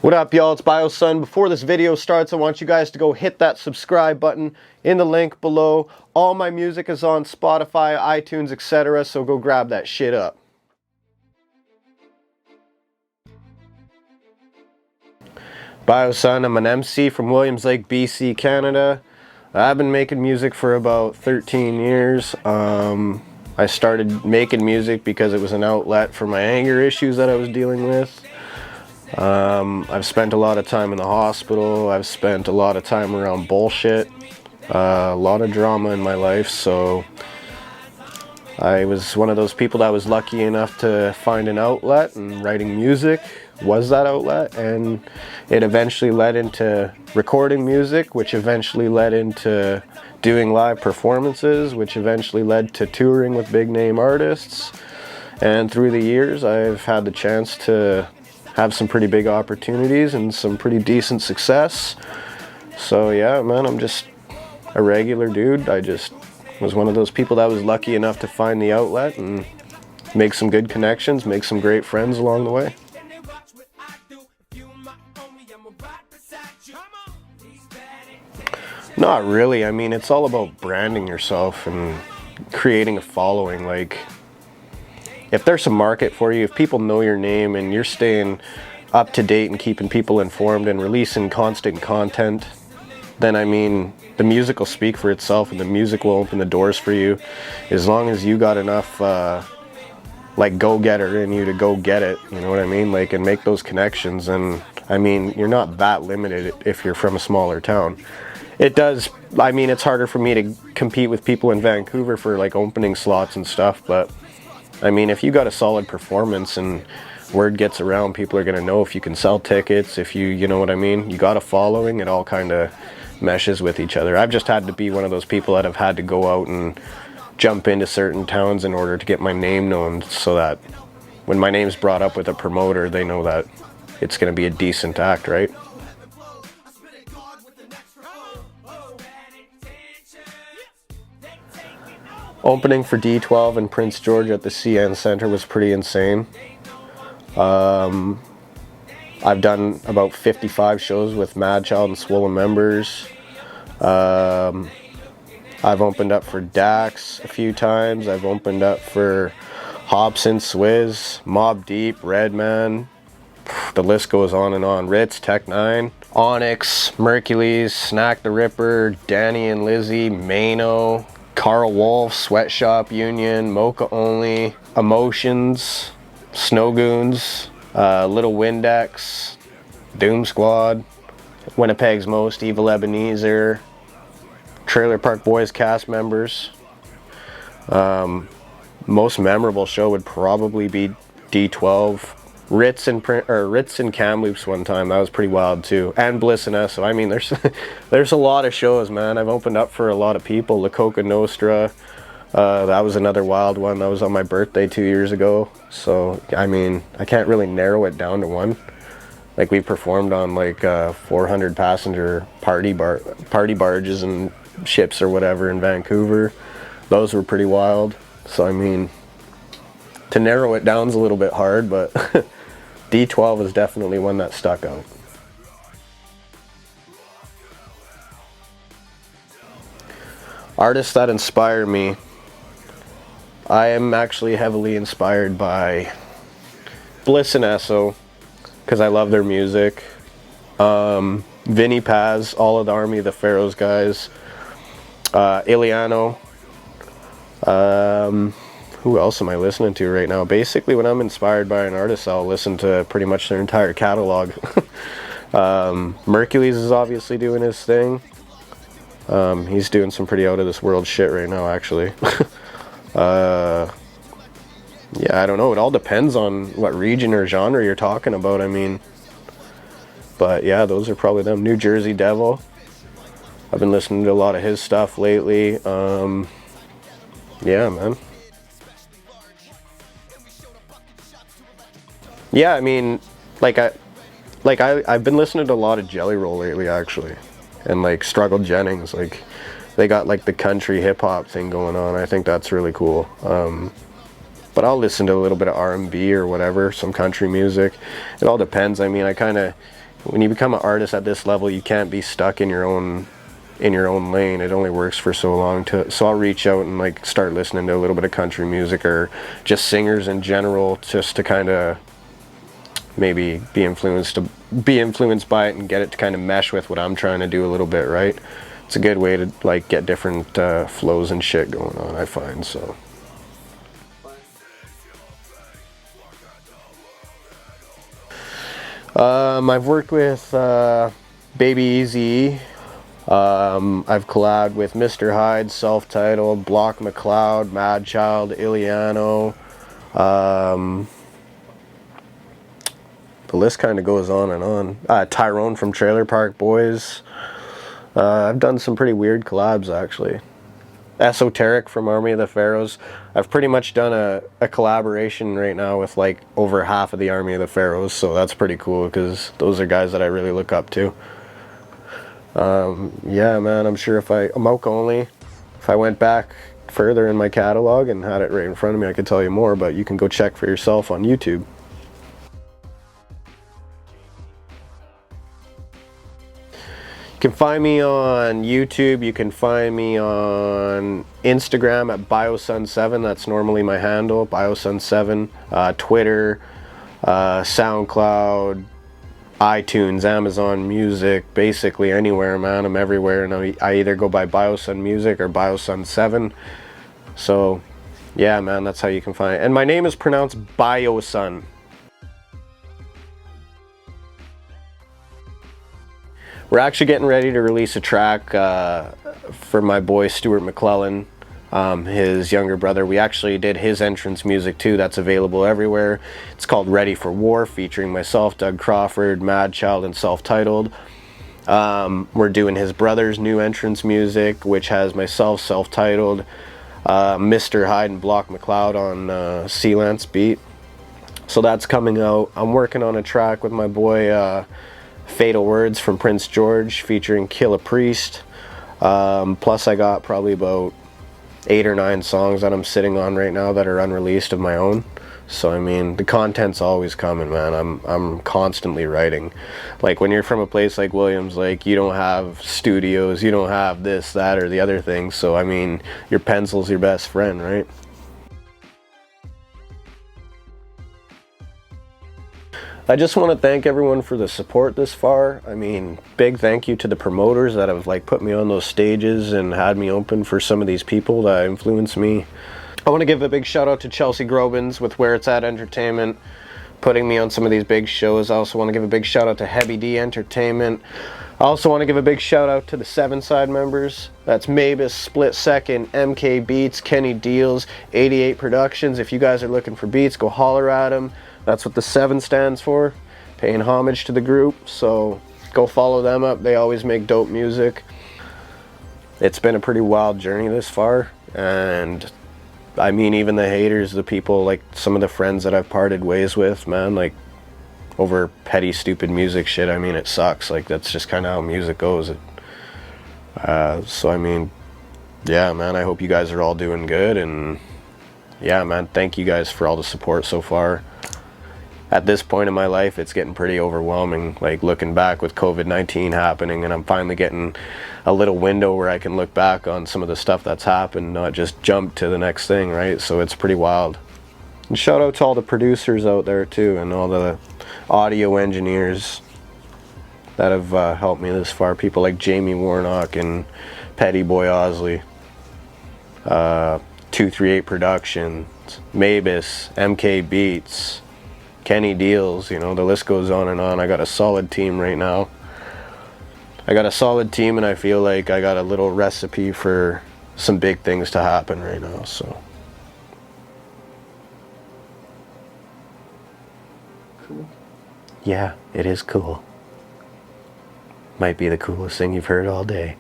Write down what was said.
What up, y'all? It's Bioson. Before this video starts, I want you guys to go hit that subscribe button in the link below. All my music is on Spotify, iTunes, etc., so go grab that shit up. Bioson, I'm an MC from Williams Lake, BC, Canada. I've been making music for about 13 years. I started making music because it was an outlet for my anger issues that I was dealing with. I've spent a lot of time in the hospital. I've spent a lot of time around bullshit, a lot of drama in my life, so I was one of those people that was lucky enough to find an outlet, and writing music was that outlet, and it eventually led into recording music, which eventually led into doing live performances, which eventually led to touring with big name artists. And through the years, I've had the chance to have some pretty big opportunities and some pretty decent success. So yeah, man, I'm just a regular dude. I just was one of those people that was lucky enough to find the outlet and make some good connections, make some great friends along the way. Not really. I mean, it's all about branding yourself and creating a following. Like, if there's a market for you, if people know your name and you're staying up to date and keeping people informed and releasing constant content, then I mean, the music will speak for itself and the music will open the doors for you, as long as you got enough like go-getter in you to go get it, you know what I mean? Like, and make those connections. And I mean, you're not that limited if you're from a smaller town. It does, I mean, it's harder for me to compete with people in Vancouver for like opening slots and stuff, but I mean, if you got a solid performance and word gets around, people are going to know if you can sell tickets, if you know what I mean? You got a following, it all kind of meshes with each other. I've just had to be one of those people that have had to go out and jump into certain towns in order to get my name known, so that when my name's brought up with a promoter, they know that it's going to be a decent act, right? Opening for D12 in Prince George at the CN Center was pretty insane. I've done about 55 shows with Madchild and Swollen Members. I've opened up for Dax a few times. I've opened up for Hobson, Swizz, Mobb Deep, Redman. The list goes on and on. Ritz, Tech 9, Onyx, Mercules, Snack the Ripper, Danny and Lizzie, Mano, Carl Wolf, Sweatshop Union, Mocha Only, Emotions, Snow Goons, Little Windex, Doom Squad, Winnipeg's Most, Evil Ebenezer, Trailer Park Boys cast members. Most memorable show would probably be D12. Ritz and Kamloops one time, that was pretty wild too, and Bliss and Esso. I mean, there's a lot of shows, man. I've opened up for a lot of people. La Coca Nostra, that was another wild one. That was on my birthday 2 years ago. So I mean, I can't really narrow it down to one. Like, we performed on like 400 passenger party barges and ships or whatever in Vancouver. Those were pretty wild. So I mean, to narrow it down is a little bit hard, but D12 is definitely one that stuck out. Artists that inspire me. I am actually heavily inspired by Bliss and Esso, because I love their music. Vinny Paz, all of the Army of the Pharaohs guys. Iliano. Who else am I listening to right now? Basically, when I'm inspired by an artist, I'll listen to pretty much their entire catalog. Mercules is obviously doing his thing. He's doing some pretty out of this world shit right now, actually. Yeah, I don't know. It all depends on what region or genre you're talking about, I mean. But yeah, those are probably them. New Jersey Devil. I've been listening to a lot of his stuff lately. Yeah, man. Yeah, I mean, I've been listening to a lot of Jelly Roll lately, actually, and like Struggle Jennings. Like, they got like the country hip hop thing going on. I think that's really cool. But I'll listen to a little bit of R&B or whatever, some country music. It all depends. I mean, I kind of when you become an artist at this level, you can't be stuck in your own lane. It only works for so long. So I'll reach out and like start listening to a little bit of country music or just singers in general, just to kind of maybe be influenced by it and get it to kind of mesh with what I'm trying to do a little bit, right? It's a good way to like get different flows and shit going on, I find. So I've worked with Baby Easy. I've collabed with Mr. Hyde, Self-Titled, Block McLeod, Madchild, Iliano. The list kind of goes on and on. Tyrone from Trailer Park Boys. I've done some pretty weird collabs, actually. Esoteric from Army of the Pharaohs. I've pretty much done a collaboration right now with like over half of the Army of the Pharaohs, so that's pretty cool because those are guys that I really look up to. Yeah, man, I'm sure if Mocha Only, if I went back further in my catalog and had it right in front of me, I could tell you more, but you can go check for yourself on YouTube. You can find me on YouTube, you can find me on Instagram at Bioson7, that's normally my handle, Bioson7, Twitter, Soundcloud, iTunes, Amazon Music, basically anywhere, man. I'm everywhere, and I either go by Bioson Music or Bioson7. So yeah, man, that's how you can find it. And my name is pronounced Bioson. We're actually getting ready to release a track for my boy Stuart McClellan, his younger brother. We actually did his entrance music too. That's available everywhere. It's called Ready for War, featuring myself, Doug Crawford, Madchild, and Self-Titled. We're doing his brother's new entrance music, which has myself, Self-Titled, Mr. Hyde and Block McLeod on Sealance beat. So that's coming out. I'm working on a track with my boy Fatal Words from Prince George, featuring Kill a Priest. Plus I got probably about 8 or 9 songs that I'm sitting on right now that are unreleased of my own. So I mean, the content's always coming, man. I'm constantly writing. Like when you're from a place like Williams, like you don't have studios, you don't have this, that, or the other thing. So I mean, your pencil's your best friend, right? I just want to thank everyone for the support this far. I mean, big thank you to the promoters that have like put me on those stages and had me open for some of these people that influenced me. I want to give a big shout out to Chelsea Grobins with Where It's At Entertainment, putting me on some of these big shows. I also want to give a big shout out to Heavy D Entertainment. I also want to give a big shout out to the 7 Side members. That's Mavis, Split Second, MK Beats, Kenny Deals, 88 Productions. If you guys are looking for beats, go holler at them. That's what the 7 stands for, paying homage to the group. So go follow them up. They always make dope music. It's been a pretty wild journey this far, and I mean, even the haters, the people, like some of the friends that I've parted ways with, man, like over petty stupid music shit, I mean, it sucks. Like that's just kind of how music goes. So I mean, yeah, man, I hope you guys are all doing good, and yeah, man, thank you guys for all the support so far. At this point in my life, it's getting pretty overwhelming, like looking back with COVID-19 happening, and I'm finally getting a little window where I can look back on some of the stuff that's happened, not just jump to the next thing, right? So it's pretty wild. And shout out to all the producers out there too, and all the audio engineers that have helped me this far. People like Jamie Warnock and Petty Boy Osley, 238 Productions, Mavis, MK Beats, Kenny Deals, you know, the list goes on and on. I got a solid team right now. I got a solid team, and I feel like I got a little recipe for some big things to happen right now, so. Cool. Yeah, it is cool. Might be the coolest thing you've heard all day.